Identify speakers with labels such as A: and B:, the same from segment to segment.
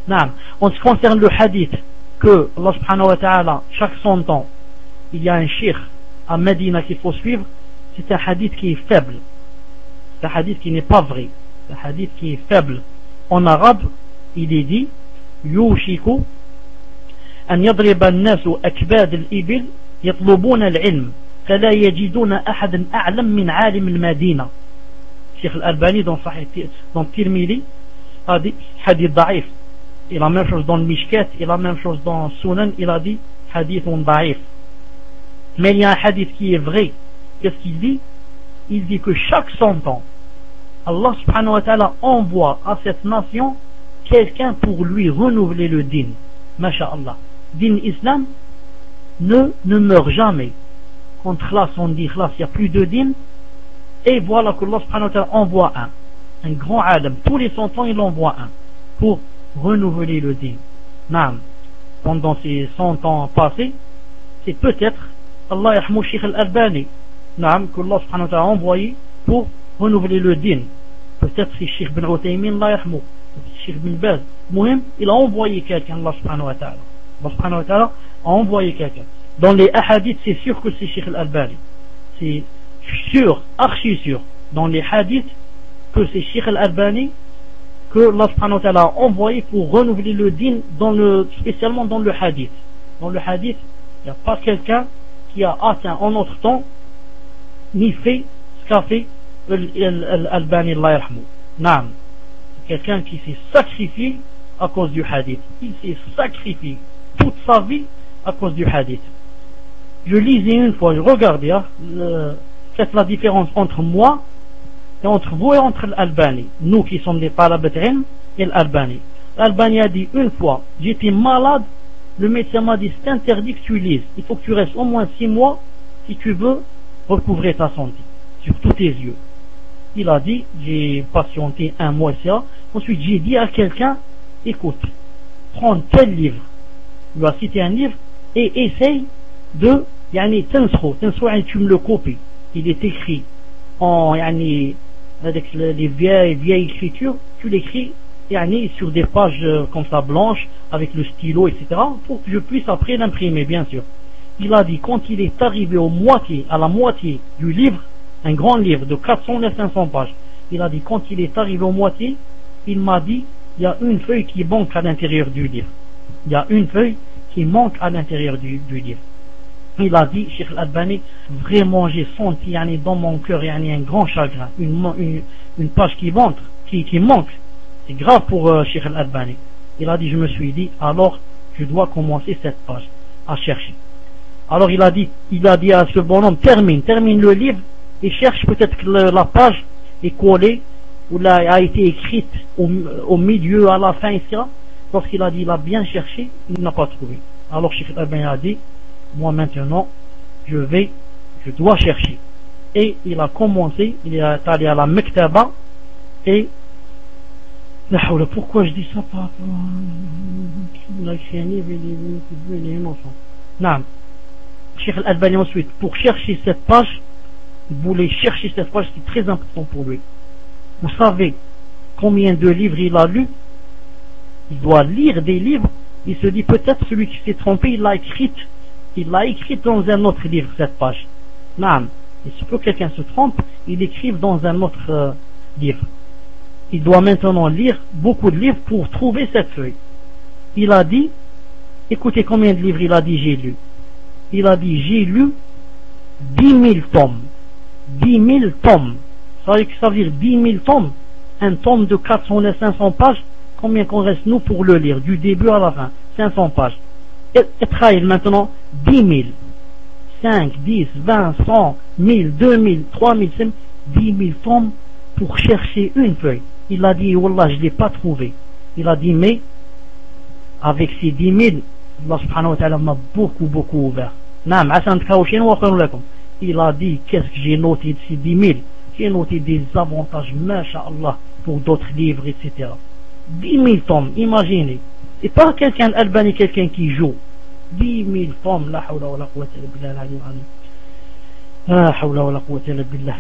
A: Non. En ce qui concerne le hadith, que Allah subhanahu wa ta'ala, chaque 100 ans, il y a un shir à Medina qu'il faut suivre, c'est un hadith qui est faible. C'est un hadith qui n'est pas vrai. C'est un hadith qui est faible. En arabe, il est dit, يوشك أن يضرب الناس أكباد الإبل يطلبون العلم فلا يجدون أحدا أعلم من عالم المدينة. Cheikh Al-Albani dans Tirmidhi a dit hadith daif. Et la même chose dans le Mishkat, et la même chose dans Sunan, il a dit hadith daif. Mais il y a un hadith qui est vrai. Qu'est-ce qu'il dit? Il dit que chaque 100 ans, Allah subhanahu wa ta'ala envoie à cette nation quelqu'un pour lui renouveler le din. Masha'Allah. Din islam ne meurt jamais. Quand khlas on dit khlas, il n'y a plus de din. Et voilà que Allah subhanahu wa ta'ala envoie un grand alim. Tous les 100 ans, il envoie un pour renouveler le din. Naam. Pendant ces 100 ans passés, c'est peut-être Allah yahmou Cheikh Al-Albani. Naam, que Allah subhanahu wa ta'ala a envoyé pour renouveler le din. Peut-être c'est Cheikh bin Uthaymin, Allah yahmou. Cheikh bin Baz. Muhim, il a envoyé quelqu'un, Allah subhanahu wa ta'ala. Allah subhanahu wa ta'ala a envoyé quelqu'un. Dans les hadiths, c'est sûr que c'est Cheikh Al-Albani. C'est sûr, archi sûr, dans les hadiths, que c'est Cheikh Al-Albani que Allah subhanahu wa ta'ala a envoyé pour renouveler le din, spécialement dans le hadith. Dans le hadith, il n'y a pas quelqu'un qui a atteint en notre temps ni fait ce qu'a fait Al-Albani, Allah yarhamou. Naam. Quelqu'un qui s'est sacrifié à cause du hadith. Il s'est sacrifié toute sa vie à cause du hadith. Je lisais une fois, regardez, faites la différence entre moi et entre vous et entre l'Albani. Nous qui sommes des talabet ilm et l'Albani. L'Albani a dit une fois, j'étais malade, le médecin m'a dit c'est interdit que tu lises. Il faut que tu restes au moins 6 mois si tu veux recouvrer ta santé sur tous tes yeux. Il a dit, j'ai patienté 1 mois et ça. Ensuite j'ai dit à quelqu'un, écoute, prends tel livre. Il lui a cité un livre et essaye de tu me le copies. Il est écrit avec les vieilles écritures, tu l'écris sur des pages comme ça blanches avec le stylo, etc. pour que je puisse après l'imprimer, bien sûr. Il a dit, quand il est arrivé à la moitié du livre, un grand livre de 400 et 500 pages, il a dit, quand il est arrivé aux moitié, il m'a dit, il y a une feuille qui manque à l'intérieur du livre. Il y a une feuille qui manque à l'intérieur du livre. Il a dit, Cheikh Al-Albani, vraiment j'ai senti dans mon cœur un grand chagrin, une page qui manque. C'est grave pour Cheikh Al-Albani. Il a dit, je me suis dit, alors je dois commencer cette page à chercher. Alors il a dit à ce bonhomme, termine le livre et cherche peut-être que la page est collée ou a été écrite au milieu, à la fin, etc. Lorsqu'il a dit, il a bien cherché, il n'a pas trouvé. Alors Cheikh Al-Albani a dit, moi maintenant, je dois chercher. Et il a commencé, il est allé à la Mektaba et pourquoi je dis ça, papa? Il a écrit un livre, il est innocent. Non. Cheikh Al-Albani ensuite, pour chercher cette page, il voulait chercher cette page, c'est très important pour lui. Vous savez combien de livres il a lu? Il doit lire des livres. Il se dit peut-être celui qui s'est trompé, il l'a écrite dans un autre livre, cette page. Non. Il se peut que quelqu'un se trompe, il écrive dans un autre livre. Il doit maintenant lire beaucoup de livres pour trouver cette feuille. Il a dit, écoutez combien de livres il a dit j'ai lu. Il a dit j'ai lu 10 000 tomes. 10 000 tomes. Ça veut dire 10 000 tomes. Un tome de 400 et 500 pages. Combien qu'on reste nous pour le lire, du début à la fin? 500 pages. Et travaille maintenant 10 000. 5, 10, 20, 100, 1000, 2000, 3000, 10 000 tomes pour chercher une feuille. Il a dit, Wallah, je ne l'ai pas trouvé. Il a dit, mais avec ces 10 000, Allah subhanahu wa ta'ala m'a beaucoup ouvert. Naam, il a dit, qu'est-ce que j'ai noté de ces 10 000? J'ai noté des avantages, masha'Allah, pour d'autres livres, etc. 10 000 tomes, imaginez. C'est pas quelqu'un d'Albanie, quelqu'un qui joue. 10 000 tomes, la hawla wa la quwwata illa billah. La hawla wa la quwwata illa billah.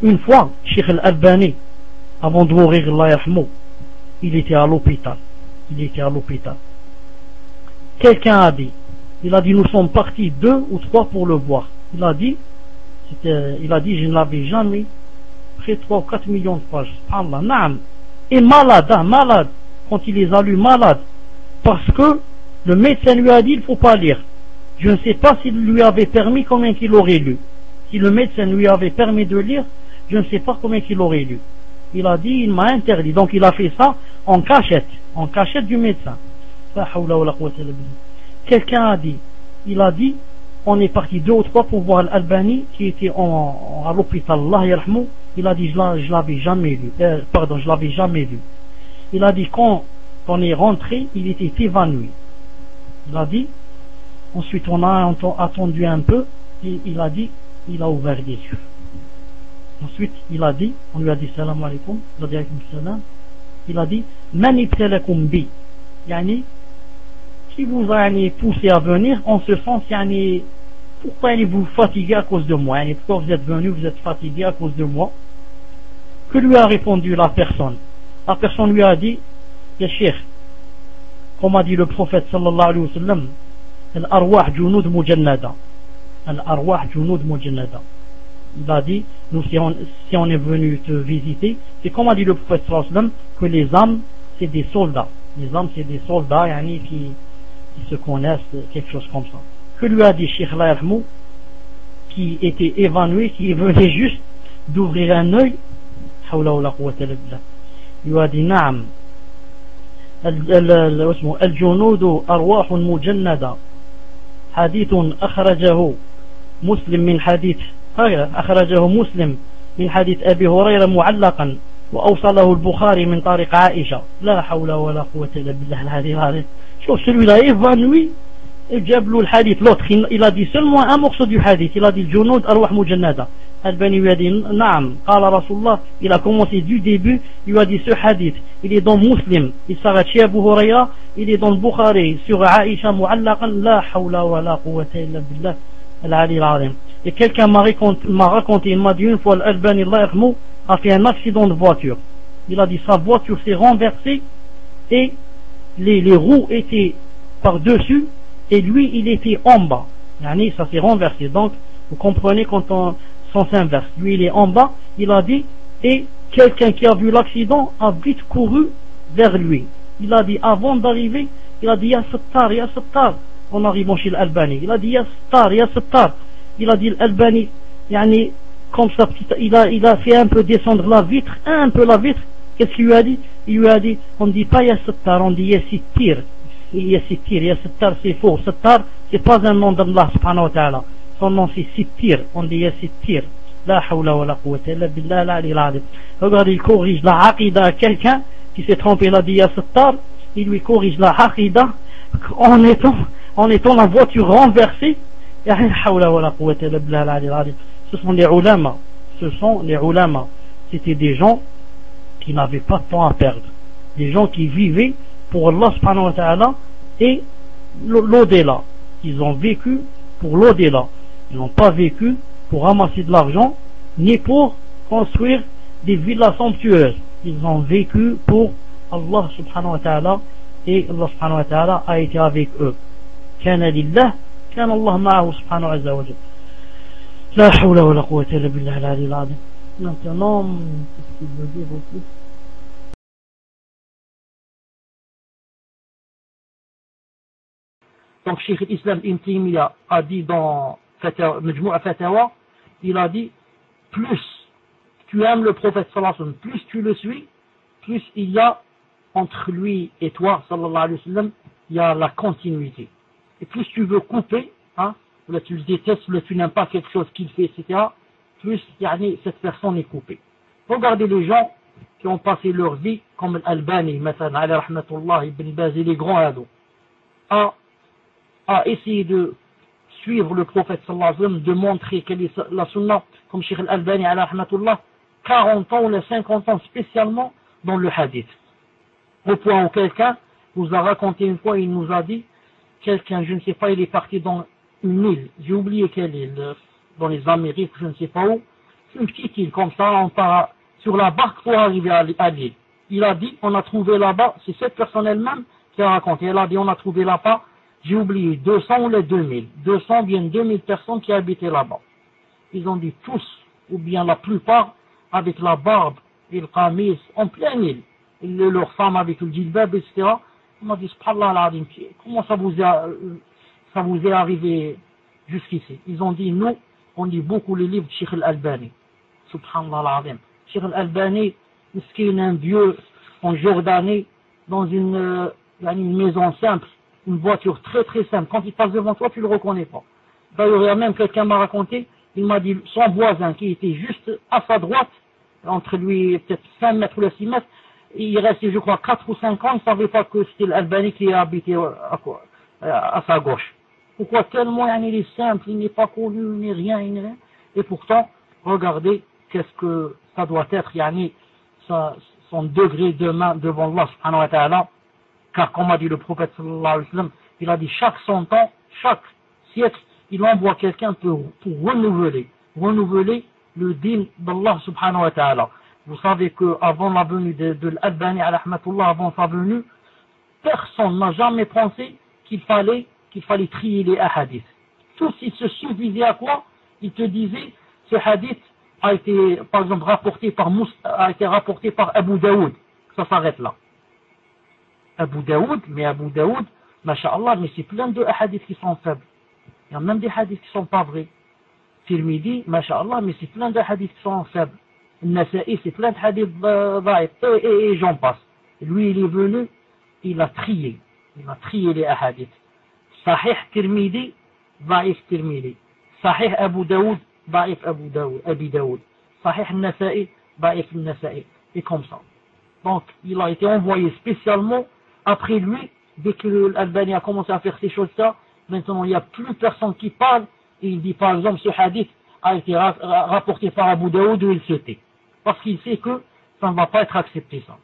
A: Une fois, Cheikh Al-Albani, avant de mourir, Allah yarhamou, il était à l'hôpital. il était à l'hôpital. Quelqu'un a dit, il a dit nous sommes partis 2 ou 3 pour le voir. Il a dit je ne l'avais jamais pris 3 ou 4 millions de pages. Allah, naam. Et malade, hein, malade, quand il les a lus, malade, parce que le médecin lui a dit il ne faut pas lire. Je ne sais pas s'il lui avait permis combien qu'il aurait lu. Si le médecin lui avait permis de lire, je ne sais pas combien qu'il aurait lu. Il a dit, il m'a interdit. Donc il a fait ça en cachette du médecin. Quelqu'un a dit, il a dit, on est parti 2 ou 3 pour voir l'Albani qui était à l'hôpital, Allah yarhamou. Il a dit, je l'avais jamais lu. Je l'avais jamais lu. Il a dit, quand on est rentré, il était évanoui. Il a dit, ensuite on a attendu un peu, et il a dit, il a ouvert les yeux. Ensuite, il a dit, on lui a dit salam alaikum, il a dit alaykoum salam, il a dit, man ibtalakum bi, yani, qui vous a poussé à venir, en ce sens, yani, pourquoi vous fatiguez à cause de moi, yani, pourquoi vous êtes venu, vous êtes fatigué à cause de moi? Que lui a répondu la personne? La personne lui a dit, ya cheikh, comme a dit le prophète sallallahu alayhi wa sallam, al-arwah junud mujannada. Al-arwah junud mujannada. Il a dit, nous si on est venu te visiter, c'est comme a dit le prophète sallallahu alayhi wa sallam, que les âmes c'est des soldats. Les âmes c'est des soldats yani, qui se connaissent, quelque chose comme ça. Que lui a dit Cheikh Lahmou, qui était évanoui, qui venait juste d'ouvrir un œil, il lui a dit naam, الجنود أرواح مجندة حديث أخرجه مسلم من حديث أبي هريرة معلقا وأوصله البخاري من طريق عائشة لا حول ولا قوة إلا بالله العلي العظيم. شوف celui-là évanoui et جاب له الحديث l'autre il a dit seulement un morceau du hadith, il a dit الجنود أرواح مجندة. Albani lui a dit naam, قال رسول الله, il a commencé du début, il lui a dit ce hadith il est dans Muslim, il s'arrête chez Abu Hurayra, il est dans le Bukhari sur Aïcha mu'allaqan la hawla wa la quwwata illa billah al-ali al-azim. Et quelqu'un m'a raconté, il m'a dit une fois l'Albani Allah yarhamou a fait un accident de voiture. Il a dit sa voiture s'est renversée et les roues étaient par-dessus et lui il était en bas. Yani, ça s'est renversé. Donc vous comprenez quand on s'inverse. Lui il est en bas, il a dit, et quelqu'un qui a vu l'accident a vite couru vers lui. Il a dit avant d'arriver, il a dit ya Sattar, en arrivant chez l'Albani. Il a dit ya Sattar. Il a dit l'Albani, yani, comme ça, il a fait un peu descendre la vitre, un peu la vitre. Qu'est-ce qu'il lui a dit? Il lui a dit, on ne dit pas ya Sattar, on dit ya Sittir. Ya Sattar c'est faux. Sattar c'est pas un nom d'Allah subhanahu wa ta'ala. Son nom c'est Sittir, on dit ya Sittir. La hawla wa la quwwata illa billah al-ali al-azim. Regardez, il corrige la aqida à quelqu'un qui s'est trompé, il a dit ya Sattar, il lui corrige la aqida en étant la voiture renversée. Ya hawla wa la quwwata illa billah al-ali al-azim. Ce sont les ulama. C'était des gens qui n'avaient pas de temps à perdre. Des gens qui vivaient pour Allah subhanahu wa ta'ala et l'au-delà. Ils ont vécu pour l'au-delà. Ils n'ont pas vécu pour ramasser de l'argent, ni pour construire des villas somptueuses. Ils ont vécu pour Allah subhanahu wa ta'ala et Allah subhanahu wa ta'ala a été avec eux. Kana lillah, kana Allah ma'ahu subhanahu wa ta'ala. La hawla wa la quwwata illa billah al-ali al-azim. Maintenant, qu'est-ce qu'il veut dire aussi? Donc, Cheikh l'Islam Ibn Taymiyyah a dit dans Majmou'a Fatawa, il a dit, plus tu aimes le prophète sallallahu alayhi wa sallam, plus tu le suis, plus il y a entre lui et toi, sallallahu alayhi wa sallam, il y a la continuité. Et plus tu veux couper, hein, ou là tu le détestes, ou là tu n'aimes pas quelque chose qu'il fait, etc., plus cette personne est coupée. Regardez les gens qui ont passé leur vie, comme Al-Albani, مثلا, ala rahmatullah, Ibn Baz et les grands ados, à essayer de suivre le prophète sallallahu alayhi wa sallam, de montrer quelle est la sunna, comme Cheikh Al-Albani ala rahmatullah, 40 ans ou 50 ans spécialement dans le hadith. Au point où quelqu'un nous a raconté une fois, il nous a dit, quelqu'un, je ne sais pas, il est parti dans une île, j'ai oublié quelle île, dans les Amériques, je ne sais pas où, une petite île, comme ça, on part sur la barque pour arriver à l'île. Il a dit, on a trouvé là-bas, c'est cette personne elle-même qui a raconté. Elle a dit, on a trouvé là-bas, j'ai oublié, 200 ou les 2000. 200 bien 2000 personnes qui habitaient là-bas. Ils ont dit tous, ou bien la plupart, avec la barbe et le qamis en plein île. Leurs femmes avec le djilbab, etc. On m'a dit, subhanallah al-azim, comment ça vous est arrivé jusqu'ici? Ils ont dit, nous, on lit beaucoup les livres de Cheikh al-Albani. Subhanallah al-azim. Cheikh al-Albani, miskin, un vieux en Jordanie, dans une maison simple, une voiture très très simple. Quand il passe devant toi, tu ne le reconnais pas. D'ailleurs, il y a même quelqu'un m'a raconté, il m'a dit, son voisin qui était juste à sa droite, entre lui peut-être 5 mètres ou 6 mètres, il restait, je crois, 4 ou 5 ans, il ne savait pas que c'était l'Albanie qui habitait à sa gauche. Pourquoi? Tellement il est simple, il n'est pas connu, il n'est rien, et pourtant, regardez qu'est-ce que ça doit être, son degré de main devant Allah subhanahu wa ta'ala, car comme a dit le prophète sallallahu alayhi wa sallam, il a dit chaque 100 ans, chaque siècle, il envoie quelqu'un pour renouveler le din d'Allah subhanahu wa ta'ala. Vous savez qu'avant la venue de l'Albani à rahmatullah, avant sa venue, personne n'a jamais pensé qu'il fallait trier les hadiths. Tous, ils se suffisaient à quoi? Ils te disaient, ce hadith a été, par exemple, rapporté par Abu Daoud. Ça s'arrête là. Abu Daoud, masha'Allah, mais c'est plein de hadiths qui sont faibles. Il y a même des hadiths qui sont pas vrais. Tirmidhi, masha'Allah, mais c'est plein de hadiths qui sont faibles. Nasa'i, c'est plein de hadiths dhaïf, et j'en passe. Lui, il est venu, il a trié les hadiths. Sahih Tirmidhi, dhaïf Tirmidhi. Sahih Abu Daoud, dhaïf Abi Daoud. Sahih Nasa'i, dhaïf Nasa'i. Et comme ça. Donc, il a été envoyé spécialement après lui, dès que l'Albani a commencé à faire ces choses-là. Maintenant, il n'y a plus personne qui parle, et il dit par exemple, ce hadith a été rapporté par Abu Daoud, où il se tait. Parce qu'il sait que ça ne va pas être accepté, ça.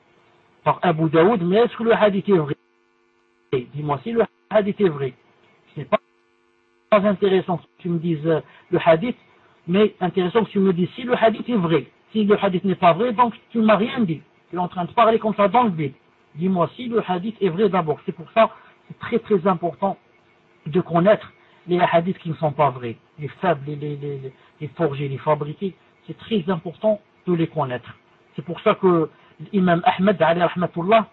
A: Par Abu Daoud, mais est-ce que le hadith est vrai? Dis-moi si le hadith est vrai. Ce n'est pas intéressant que tu me dises le hadith, mais intéressant que tu me dises si le hadith est vrai. Si le hadith n'est pas vrai, donc tu ne m'as rien dit. Tu es en train de parler comme ça dans le vide. Dis-moi si le hadith est vrai d'abord. C'est pour ça, c'est très très important de connaître les hadiths qui ne sont pas vrais. Les faibles, les forgés, les fabriqués. C'est très important de les connaître. C'est pour ça que l'imam Ahmed, alayhi rahmatullah,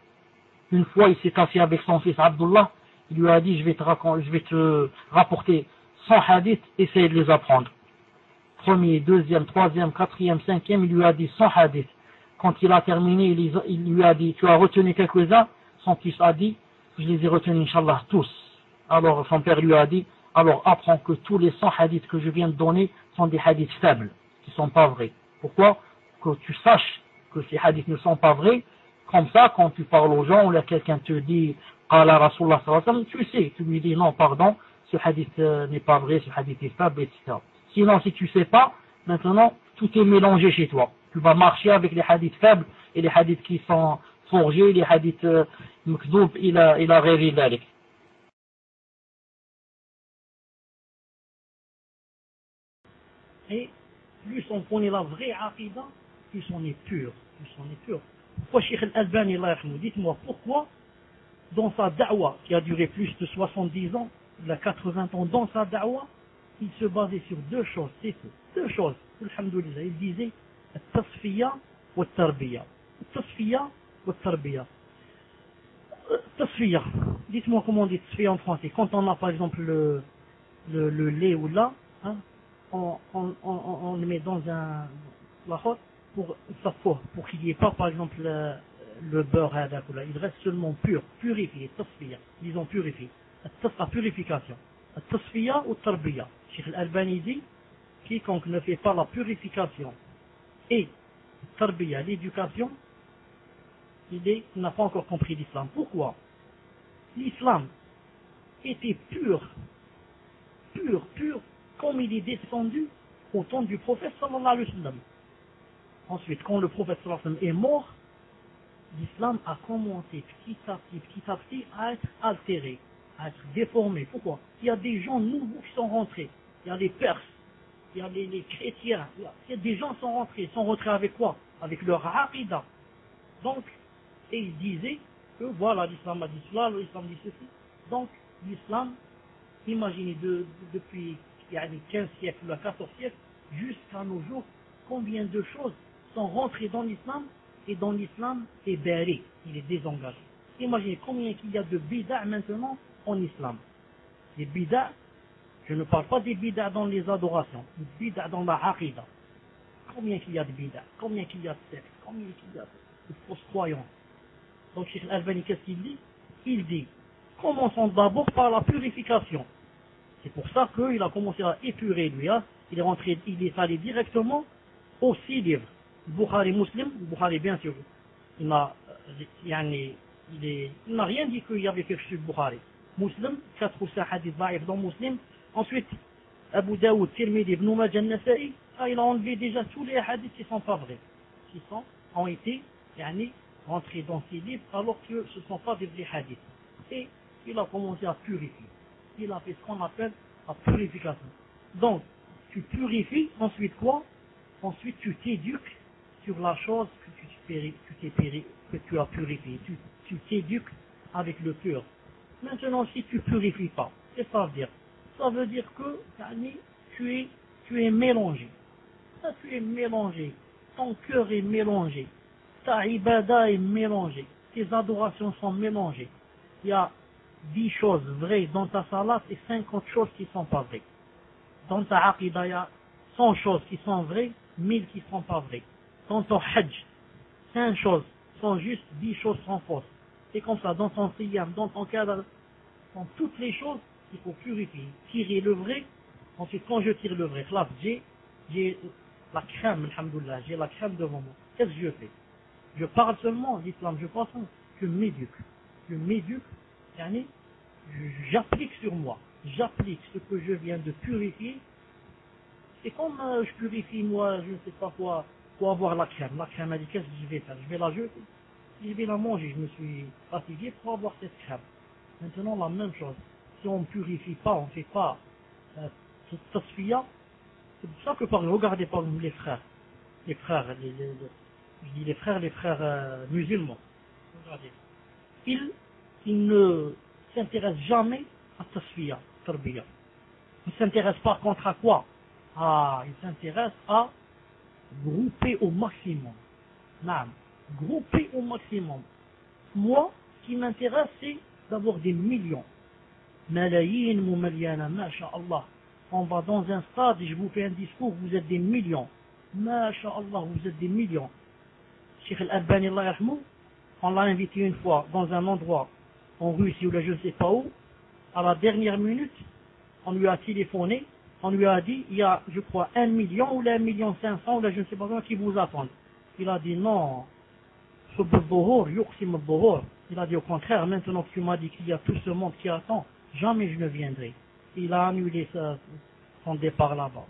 A: une fois il s'est assis avec son fils Abdullah, il lui a dit, je vais te rapporter 100 hadiths, essaye de les apprendre. Premier, deuxième, troisième, quatrième, cinquième, il lui a dit 100 hadiths. Quand il a terminé, il lui a dit, tu as retenu quelques-uns? Son fils a dit, je les ai retenus, Inch'Allah, tous. Alors son père lui a dit, alors apprends que tous les 100 hadiths que je viens de donner sont des hadiths faibles, qui ne sont pas vrais. Pourquoi? Que tu saches que ces hadiths ne sont pas vrais. Comme ça, quand tu parles aux gens, ou là quelqu'un te dit, Qala Rasulullah sallallahu alayhi wa sallam, tu sais, tu lui dis, non, pardon, ce hadith n'est pas vrai, ce hadith est faible, etc. Sinon, si tu sais pas, maintenant, tout est mélangé chez toi. Tu vas marcher avec les hadiths faibles et les hadiths qui sont forgés, les hadiths mkzoub, il a rêvé d'alik. Et plus on connaît la vraie aqidah, plus on est pur. Pourquoi Cheikh al-Albani, dites-moi pourquoi dans sa da'wa qui a duré plus de 70 ans, il a 80 ans, dans sa da'wa, il se basait sur deux choses, c'est tout. Deux choses, alhamdoulilah. Il disait التصفية والتربية. التصفية والتربية. التصفية. Dites-moi comment on dit تصفية en français. Quand on a par exemple le lait ou là, hein, on le met dans la hotte pour qu'il n'y ait pas par exemple le beurre, il reste seulement pur, purifié, تصفية, disons purifié. La purification. التصفية والتربية. Cheikh al-Albani dit, quiconque ne fait pas la purification et tarbiya, l'éducation, il n'a pas encore compris l'islam. Pourquoi? L'islam était pur, comme il est descendu au temps du prophète sallallahu alayhi wa sallam. Ensuite, quand le prophète sallallahu alayhi wa sallam est mort, l'islam a commencé petit à petit à être altéré, à être déformé. Pourquoi? Il y a des gens nouveaux qui sont rentrés. Il y a les Perses, il y a les chrétiens, il y a des gens qui sont rentrés avec quoi? Avec leur aqidah. Donc, et ils disaient que voilà, l'islam a dit cela, l'islam dit ceci. Donc, l'islam, imaginez depuis 15 siècles ou 14 siècles, jusqu'à nos jours, combien de choses sont rentrées dans l'islam, et dans l'islam est barré, il est désengagé. Imaginez combien il y a de bid'a maintenant en islam. Les bid'a, je ne parle pas des bid'a dans les adorations, des bid'a dans la aqidah. Combien il y a de bid'a, combien il y a de sectes, combien il y a de fausses croyances. Donc Cheikh Al-Albani, qu'est-ce qu'il dit? Il dit, commençons d'abord par la purification. C'est pour ça qu'il a commencé à épurer lui, hein. Il est allé directement aux 6 livres. Bukhari Muslim, Bukhari bien sûr, il n'a rien dit qu'il y avait quelque chose de Bukhari. Muslim, 4 ou 5 hadiths da'if dans Muslim. Ensuite, Abu Daoud, Tirmidhi, Ibn Majah, Nasa'i, il a enlevé déjà tous les hadiths qui ne sont pas vrais, qui ont été rentrés dans ces livres alors que ce ne sont pas des vrais hadiths. Et il a commencé à purifier. Il a fait ce qu'on appelle la purification. Donc, tu purifies, ensuite quoi? Ensuite tu t'éduques sur la chose que tu as purifiée. Tu t'éduques avec le cœur. Maintenant, si tu ne purifies pas, qu'est-ce que ça veut dire? Ça veut dire que tu es mélangé. Ça, tu es mélangé. Ton cœur est mélangé. Ta ibada est mélangée. Tes adorations sont mélangées. Il y a 10 choses vraies dans ta salat et 50 choses qui ne sont pas vraies. Dans ta aqidah, il y a 100 choses qui sont vraies, 1000 qui ne sont pas vraies. Dans ton hajj, 5 choses sont justes, 10 choses sont fausses. C'est comme ça, dans ton siyam, dans ton cadre, dans toutes les choses, il faut purifier, tirer le vrai. Ensuite, quand je tire le vrai, là, j'ai la crème, alhamdoulilah, j'ai la crème devant moi. Qu'est-ce que je fais? Je parle seulement d'islam, je pense, je m'éduque. Je m'éduque, j'applique sur moi. J'applique ce que je viens de purifier. C'est comme je purifie, moi, je ne sais pas quoi, pour avoir la crème. La crème, elle dit, qu'est-ce que je vais faire? Je vais la jeter. Je vais la manger. Je me suis fatigué pour avoir cette crème. Maintenant, la même chose. Si on ne purifie pas, on ne fait pas cette tasfiya, c'est pour ça que, regardez par exemple les frères. Les frères, je dis les frères musulmans. Regardez. Ils ne s'intéressent jamais à tasfiya, tarbiya. Ils ne s'intéressent pas contre à quoi? Ils s'intéressent à grouper au maximum. Non, grouper au maximum. Moi, ce qui m'intéresse, c'est d'avoir des millions. Malayin mumaliana, masha'Allah. On va dans un stade et je vous fais un discours, vous êtes des millions. Masha'Allah, vous êtes des millions. Cheikh Al-Albani, on l'a invité une fois dans un endroit en Russie ou là je ne sais pas où. À la dernière minute, on lui a téléphoné, on lui a dit, il y a, je crois, 1 million ou là 1,5 million ou là je ne sais pas qui vous attendent. Il a dit non, il a dit au contraire, maintenant que tu m'as dit qu'il y a tout ce monde qui attend, jamais je ne viendrai. Il a annulé son départ là-bas.